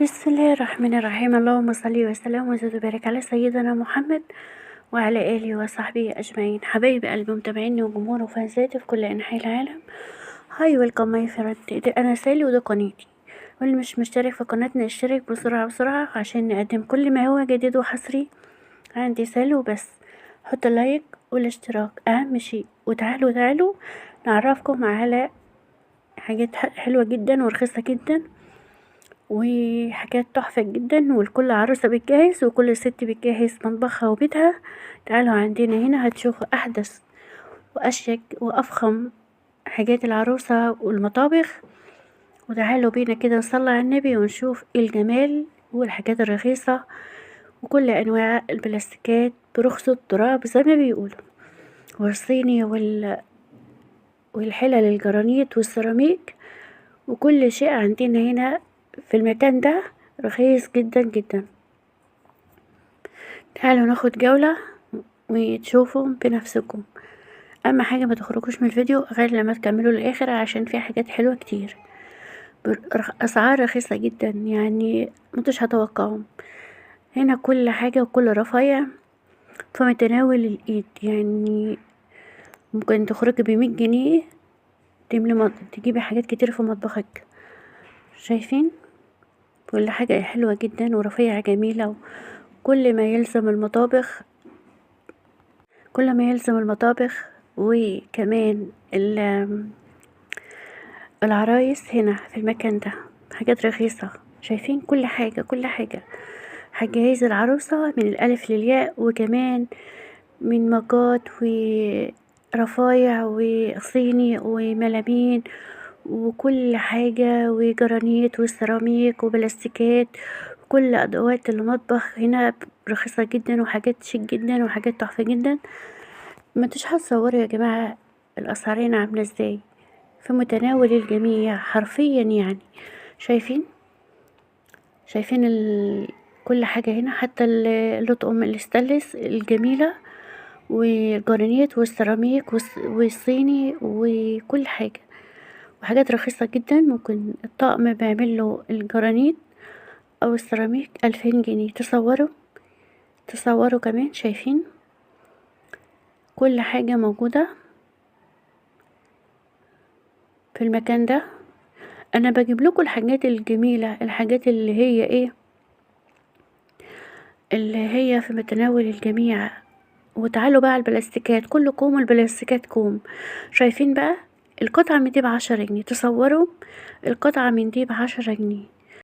بسم الله الرحمن الرحيم. اللهم صل وسلم وزد وبارك على سيدنا محمد وعلى آله وصحبه أجمعين. حبايب قلبي متابعيني وجمهور وفانزاتي في كل أنحاء العالم، هاي ويلكم ماي فريند. أنا سالي وده قناتي، واللي مش مشترك في قناتنا اشترك بسرعة بسرعة عشان نقدم كل ما هو جديد وحصري عندي. سالي وبس، حط اللايك والاشتراك أهم شيء، وتعالوا نعرفكم على حاجات حلوة جدا ورخيصة جدا وحاجات تحفة جدا، ولكل عروسة بتجهز وكل ست بتجهز مطبخها وبيتها. تعالوا عندنا هنا هتشوفوا أحدث وأشيك وأفخم حاجات العروسة والمطابخ. وتعالوا بينا كده نصلي على النبي ونشوف الجمال والحاجات الرخيصة وكل أنواع البلاستيكات برخص التراب زي ما بيقولوا، والصيني والحلل الجرانيت والسيراميك، وكل شيء عندنا هنا في المكان ده رخيص جدا جدا. تعالوا ناخد جولة وتشوفوا بنفسكم. اهم حاجة ما تخرجوش من الفيديو غير لما تكملوا للاخر عشان في حاجات حلوة كتير اسعار رخيصة جدا، يعني مش هتوقعهم. هنا كل حاجة وكل رفايع في متناول الايد، يعني ممكن تخرجي ب100 جنيه تجيبي حاجات كتير في مطبخك. شايفين كل حاجة حلوة جدا ورفيعة جميلة، كل ما يلزم المطابخ وكمان العرايس هنا في المكان ده حاجات رخيصة. شايفين كل حاجة هتجهز العروسة من الألف للياء، وكمان من مجات ورفايع وصيني وملامين وكل حاجة وجرانيت وسيراميك وبلاستيكات. كل أدوات المطبخ هنا رخيصة جدا وحاجات شيك جدا وحاجات تحفة جدا. ما انتش هتصوروا يا جماعة الأسعار هنا عاملة ازاي، في متناول الجميع حرفيا يعني. شايفين كل حاجة هنا، حتى الأطقم الاستانلس الجميلة والجرانيت والسيراميك والصيني وكل حاجة، وحاجات رخيصة جدا. ممكن الطقم بيعمله الجرانيت او السيراميك 2000 جنيه. تصوروا كمان. شايفين كل حاجة موجودة في المكان ده. انا بجيب لكم الحاجات الجميلة، الحاجات اللي هي اللي هي في متناول الجميع. وتعالوا بقى على البلاستيكات، كل كوم البلاستيكات كوم. شايفين بقى القطعة من دي ب10 جنيه. تصوروا القطعة من دي ب10 جنيه.